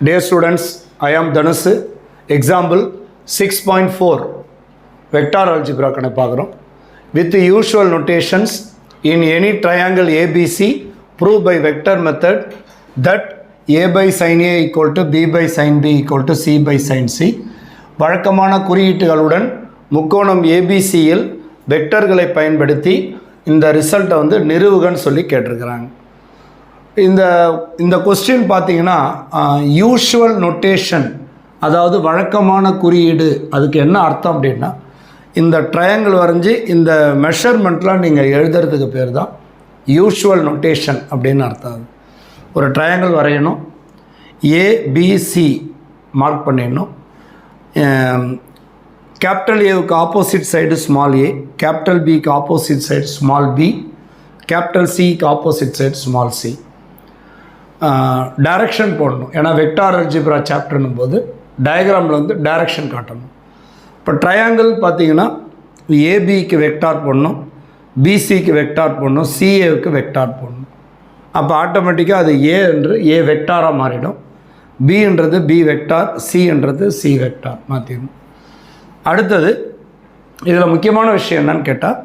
Dear students, I am Dhanusu. Example 6.4 vector algebra kana paakrom. With the usual notations in any triangle ABC, prove by vector method that A by sin A equal to B by sin B equal to C by sin C. வழக்கமான குறியீட்டுகளுடன் முக்கோணம் ABCயில் வெக்டர்களை பயன்படுத்தி இந்த ரிசல்ட்டை வந்து நிறுவுகன்னு சொல்லி கேட்டிருக்கிறாங்க. இந்த கொஸ்டின் பார்த்தீங்கன்னா யூஷுவல் நொட்டேஷன், அதாவது வழக்கமான குறியீடு. அதுக்கு என்ன அர்த்தம் அப்படின்னா, இந்த ட்ரையாங்கிள் வரைஞ்சி இந்த மெஷர்மெண்ட்லாம் நீங்கள் எழுதுறதுக்கு பேர் தான் யூஷுவல் நொட்டேஷன் அப்படின்னு அர்த்தம். ஒரு ட்ரையாங்கிள் வரையணும், ஏபிசி மார்க் பண்ணிடணும். கேபிட்டல் ஏவுக்கு opposite side small A, capital பிக்கு opposite side small B, capital சிக்கு opposite side small C. Direction போடணும், ஏன்னா வெக்டார் அல்ஜிப்ரா சாப்டர்னும் போது டயக்ராமில் வந்து டைரக்ஷன் காட்டணும். இப்போ ட்ரையாங்கிள் பார்த்தீங்கன்னா ஏபிக்கு வெக்டார் போடணும், பிசிக்கு வெக்டார் போடணும், சிஏவுக்கு வெக்டார் போடணும். அப்போ ஆட்டோமேட்டிக்காக அது ஏ என்று ஏ வெக்டாராக மாறிடும், பின்றது பி வெக்டார், சின்றது சி வெக்டார் மாற்றிடணும். அடுத்தது இதில் முக்கியமான விஷயம் என்னன்னு கேட்டால்,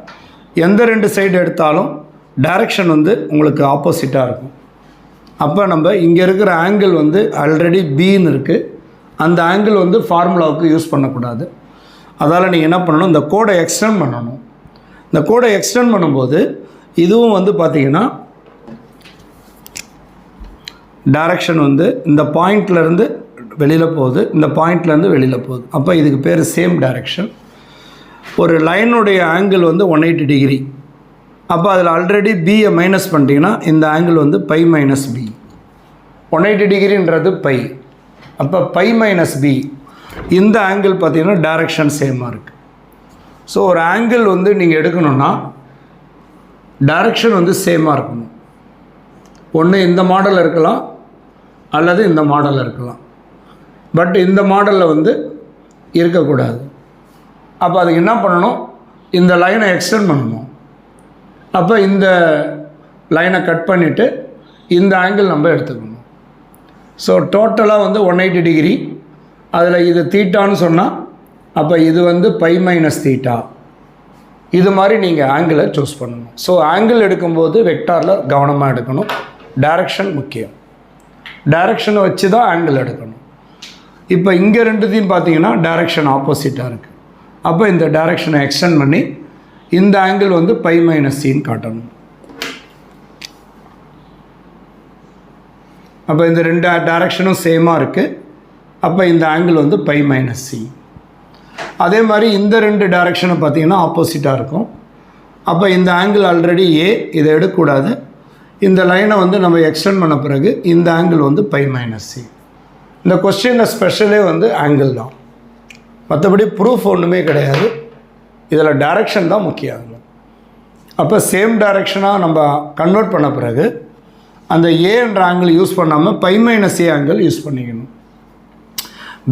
எந்த ரெண்டு சைடு எடுத்தாலும் டைரக்ஷன் வந்து உங்களுக்கு ஆப்போசிட்டாக இருக்கும். அப்போ நம்ம இங்கே இருக்கிற ஆங்கிள் வந்து ஆல்ரெடி பின்னு இருக்குது, அந்த ஆங்கிள் வந்து ஃபார்முலாவுக்கு யூஸ் பண்ணக்கூடாது. அதால் நீங்கள் என்ன பண்ணணும், இந்த கோடை எக்ஸ்டெண்ட் பண்ணணும். இந்த கோடை எக்ஸ்டெண்ட் பண்ணும்போது இதுவும் வந்து பார்த்திங்கன்னா டைரக்ஷன் வந்து இந்த பாயிண்ட்லேருந்து வெளியில் போகுது, இந்த பாயிண்ட்லேருந்து வெளியில் போகுது. அப்போ இதுக்கு பேர் சேம் டைரக்ஷன். ஒரு லைனுடைய ஆங்கிள் வந்து 180 டிகிரி. அப்போ அதில் ஆல்ரெடி பியை மைனஸ் பண்ணிட்டீங்கன்னா இந்த ஆங்கிள் வந்து பை மைனஸ் பி. 180 டிகிரின்றது பை, அப்போ பை மைனஸ் பி. இந்த ஆங்கிள் பார்த்தீங்கன்னா டைரக்ஷன் சேமாக இருக்குது. ஸோ ஒரு ஆங்கிள் வந்து நீங்கள் எடுக்கணுன்னா டைரக்ஷன் வந்து சேமாக இருக்கணும். ஒன்று இந்த மாடலில் இருக்கலாம் அல்லது இந்த மாடலில் இருக்கலாம். பட் இந்த மாடலில் வந்து இருக்கக்கூடாது. அப்போ அதுக்கு என்ன பண்ணணும், இந்த லைனை எக்ஸ்டெண்ட் பண்ணணும். அப்போ இந்த லைனை கட் பண்ணிவிட்டு இந்த ஆங்கிள் நம்ம எடுத்துக்கணும். ஸோ டோட்டலாக வந்து 180 டிகிரி. அதில் இது தீட்டான்னு சொன்னால் அப்போ இது வந்து பை மைனஸ் தீட்டா. இது மாதிரி நீங்கள் ஆங்கிளை சூஸ் பண்ணணும். ஸோ ஆங்கிள் எடுக்கும்போது வெக்டாரில் கவனமாக எடுக்கணும். டைரக்ஷன் முக்கியம், டைரக்ஷனை வச்சு தான் ஆங்கிள் எடுக்கணும். இப்போ இங்கே ரெண்டுத்தையும் பார்த்தீங்கன்னா டைரக்ஷன் ஆப்போசிட்டாக இருக்குது. அப்போ இந்த டைரக்ஷனை எக்ஸ்டெண்ட் பண்ணி இந்த ஆங்கிள் வந்து பை மைனஸ் சின்னு காட்டணும். அப்போ இந்த ரெண்டு டைரக்ஷனும் சேமாக இருக்குது. அப்போ இந்த ஆங்கிள் வந்து பை மைனஸ் சி. அதே மாதிரி இந்த ரெண்டு டைரக்ஷனும் பார்த்திங்கன்னா ஆப்போசிட்டாக இருக்கும். அப்போ இந்த ஆங்கிள் ஆல்ரெடி ஏ, இதை எடுக்கக்கூடாது. இந்த லைனை வந்து நம்ம எக்ஸ்டெண்ட் பண்ண பிறகு இந்த ஆங்கிள் வந்து பை மைனஸ் சி. இந்த கொஸ்டினில் ஸ்பெஷலே வந்து ஆங்கிள் தான், மற்றபடி ப்ரூஃப் ஒன்றுமே கிடையாது. இதில் டைரக்ஷன் தான் முக்கியம். அப்போ சேம் டைரக்ஷனாக நம்ம கன்வெர்ட் பண்ண பிறகு அந்த ஏன்ற ஆங்கிள் யூஸ் பண்ணாமல் pi minus A angle use பண்ணிக்கணும்.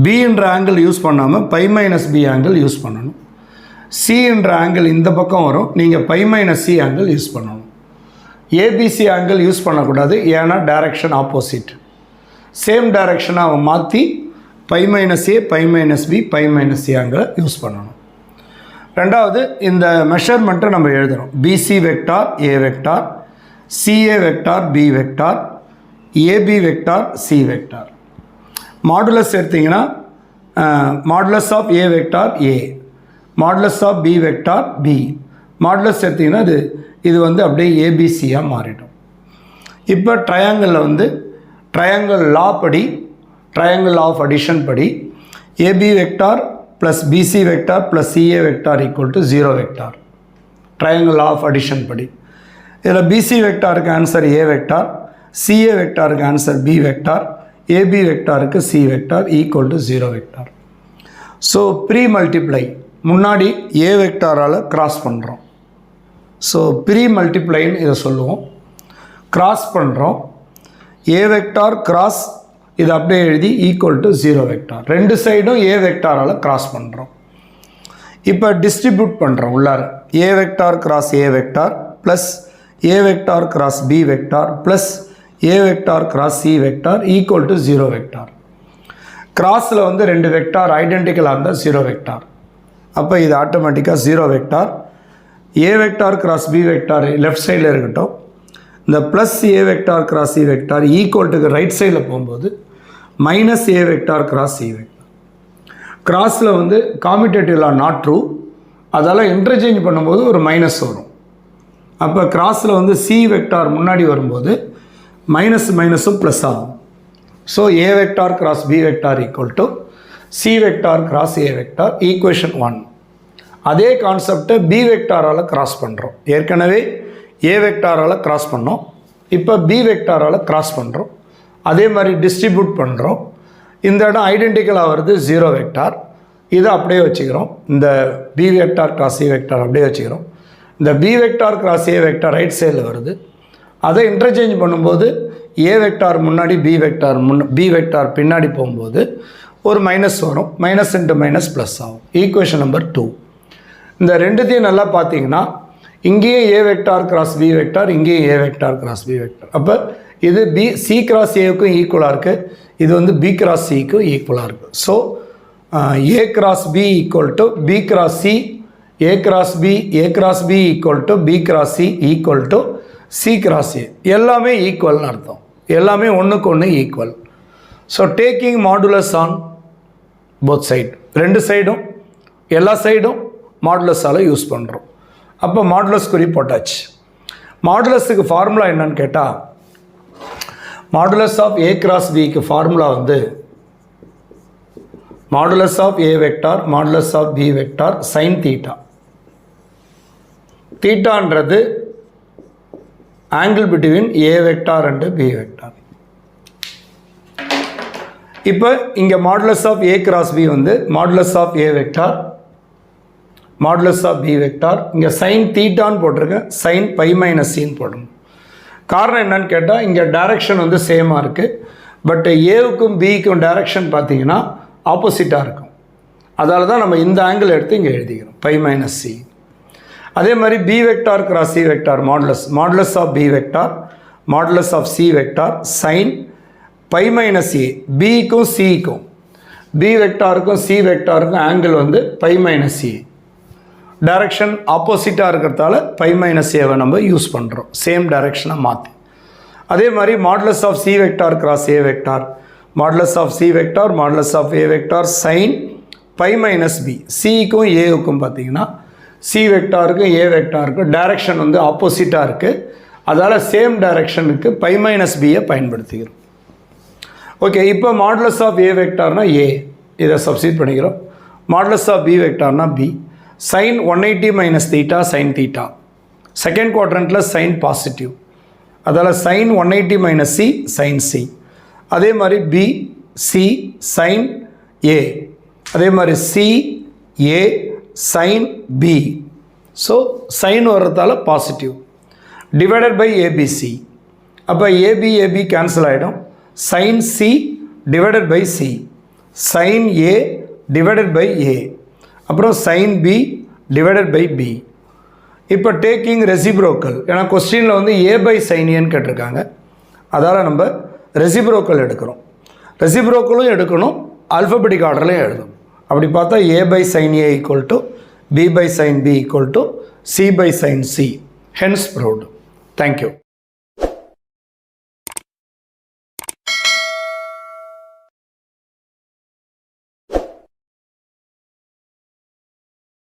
பின்ற ஆங்கிள் யூஸ் பண்ணாமல் pi minus B angle use பண்ணணும். சின்ற ஆங்கிள் இந்த பக்கம் வரும், நீங்கள் pi minus C angle use பண்ணணும். ஏபிசி ஆங்கிள் யூஸ் பண்ணக்கூடாது, ஏன்னா டைரக்ஷன் ஆப்போசிட். சேம் டைரக்ஷனாக மாற்றி pi minus A, pi minus B, pi minus C angle use பண்ணணும். ரெண்டாவது, இந்த மெஷர்மெண்ட்டை நம்ம எழுதுகிறோம். B C vector A vector, C A vector B vector, AB vector C vector. Modulus எடுத்திங்கன்னா modulus of A vector A, modulus of B vector B. Modulus எடுத்திங்கன்னா இது வந்து அப்படியே ஏபிசியாக மாறிடும். இப்போ ட்ரையாங்கிளில் வந்து ட்ரையாங்கிள் லா படி, ட்ரையாங்கிள் ஆஃப் அடிஷன் படி A B vector plus B C vector plus C A vector equal to 0 vector. Triangle of addition படி இதில் பிசி வெக்டாருக்கு ஆன்சர் ஏ வெக்டார், சிஏ வெக்டாருக்கு ஆன்சர் பி வெக்டார், ஏபி வெக்டாருக்கு C vector equal to 0 vector. So premultiply, முன்னாடி A வெக்டாரால் cross பண்ணுறோம். So pre மல்டிப்ளைன்னு இதை சொல்லுவோம். கிராஸ் பண்ணுறோம், ஏ வெக்டார் கிராஸ் இது அப்படியே எழுதி ஈக்குவல் டு 0 வெக்டார். ரெண்டு சைடும் ஏ வெக்டாரால் கிராஸ் பண்ணுறோம். இப்போ டிஸ்ட்ரிபியூட் பண்ணுறோம் உள்ளார. A vector cross A vector plus A vector cross B vector plus a vector cross c vector equal to 0 vector. கிராஸில் வந்து 2 வெக்டார் ஐடென்டிக்கலாக இருந்தால் 0 வெக்டார். அப்போ இது ஆட்டோமேட்டிக்காக 0 vector. A vector cross B vector left சைடில் இருக்கட்டும். இந்த plus A vector cross C vector ஈக்குவல்ட்டுக்கு ரைட் சைடில் போகும்போது minus A vector cross C vector. கிராஸில் வந்து காமிட்டேட்டிவ்லாம் நாட் ட்ரூ, அதால் இன்டர்சேஞ்ச் பண்ணும்போது ஒரு மைனஸ் வரும். அப்போ கிராஸில் வந்து சி வெக்டார் முன்னாடி வரும்போது மைனஸும் ப்ளஸ் ஆகும். So A vector cross B vector equal to C vector cross A vector equation 1. அதே கான்செப்டை பி வெக்டாரால் கிராஸ் பண்ணுறோம். ஏற்கனவே ஏ வெக்டாரால் கிராஸ் பண்ணோம், இப்போ பி வெக்டாரால் கிராஸ் பண்ணுறோம். அதே மாதிரி டிஸ்ட்ரிபியூட் பண்ணுறோம். இந்த இடம் ஐடென்டிக்கலாக வருது 0 வெக்டார். இதை அப்படியே வச்சுக்கிறோம். இந்த B vector cross C vector அப்படியே வச்சுக்கிறோம். இந்த B vector cross A vector right சைடில் வருது. அதை இன்டர்சேஞ்ச் பண்ணும்போது ஏ வெக்டார் முன்னாடி பி வெக்டார் பின்னாடி போகும்போது ஒரு மைனஸ் வரும். மைனஸ் இன்ட்டு மைனஸ் ப்ளஸ் ஆகும். Equation number 2. இந்த ரெண்டுத்தையும் நல்லா பார்த்தீங்கன்னா இங்கேயும் A vector cross B vector, இங்கேயும் A vector cross B vector. அப்போ இது சி கிராஸ் ஏவுக்கும் ஈக்குவலாக இருக்குது, இது வந்து பி கிராஸ் சிக்கும் ஈக்குவலாக இருக்குது. So A cross B equal to B cross C, A cross B equal to B cross C equal to C cross A. எல்லாமே ஈக்குவல்னு அர்த்தம், எல்லாமே ஒன்றுக்கு ஒன்று equal. So taking modulus on both side, ரெண்டு சைடும் எல்லா சைடும் மாடுலஸால் யூஸ் பண்ணுறோம். அப்போ மாடுலஸ் குறி போட்டாச்சு. மாடுலஸுக்கு ஃபார்முலா என்னன்னு கேட்டால், மாடுலஸ் ஆஃப் ஏ கிராஸ் பிக்கு ஃபார்முலா வந்து modulus of A vector modulus of B vector sine theta. தீட்டான்றது angle between A vector and B vector. இப்போ இங்கே modulus of A cross B வந்து modulus of A vector modulus of B vector. இங்கே sine தீட்டான்னு போட்டிருக்கேன், sine pi minus சின்னு போடணும். காரணம் என்னன்னு கேட்டால் இங்கே டைரக்ஷன் வந்து சேமாக இருக்குது, பட் ஏவுக்கும் பிக்கும் டைரக்ஷன் பார்த்தீங்கன்னா ஆப்போசிட்டாக இருக்கும். அதால் தான் நம்ம இந்த ஆங்கிள் எடுத்து இங்கே எழுதிக்கிறோம், பை மைனஸ் சி. அதே மாதிரி B vector cross C vector modulus of B vector modulus of C vector sine pi minus A. பிக்கும் சிக்கும், பி வெக்டாருக்கும் சி வெக்டாருக்கும் ஆங்கிள் வந்து பை மைனஸ் ஏ. டைரக்ஷன் ஆப்போசிட்டாக இருக்கிறதால பை மைனஸ் ஏவை நம்ம யூஸ் பண்ணுறோம், சேம் டைரக்ஷனை மாற்றி. அதே மாதிரி modulus of C vector cross A vector modulus of C vector modulus of A vector sine pi minus B. சிக்கும் ஏவுக்கும் பார்த்தீங்கன்னா சி வெக்டாருக்கும் ஏ வெக்டாருக்கும் டைரக்ஷன் வந்து ஆப்போசிட்டாக இருக்குது, அதால் சேம் டைரக்ஷனுக்கு பை மைனஸ் பியை பயன்படுத்திக்கிறோம். ஓகே, இப்போ மாடுலஸ் ஆஃப் ஏ வெக்டார்னா ஏ, இதை சப்ஸ்டிட் பண்ணிக்கிறோம். மாடுலஸ் ஆஃப் பி வெக்டார்னா B. Sine 180 minus theta sine theta. Second குவாட்ரண்ட்டில் சைன் பாசிட்டிவ், அதால் sine 180 minus C sine C. அதே மாதிரி பி சி சைன் ஏ, அதே மாதிரி C A sine B. So sine வர்றதால பாசிட்டிவ். Divided by ABC. அப்போ AB cancel ஆகிடும். Sine C divided by C, sine A divided by A, அப்புறம் sine B divided by B. இப்போ taking reciprocal, ஏன்னா கொஸ்டினில் வந்து ஏ பை சைன் ஏன்னு கேட்டிருக்காங்க, அதால் நம்ம ரெசிப்ரோக்கல் எடுக்கிறோம். ரெசிப்ரோக்கலும் எடுக்கணும், ஆல்ஃபபெட்டிக் ஆர்டர்லையும் எழுதணும். அப்படி பார்த்தா A by sine A equal to B by sine B equal to C by sine C. Hence proved. Thank you.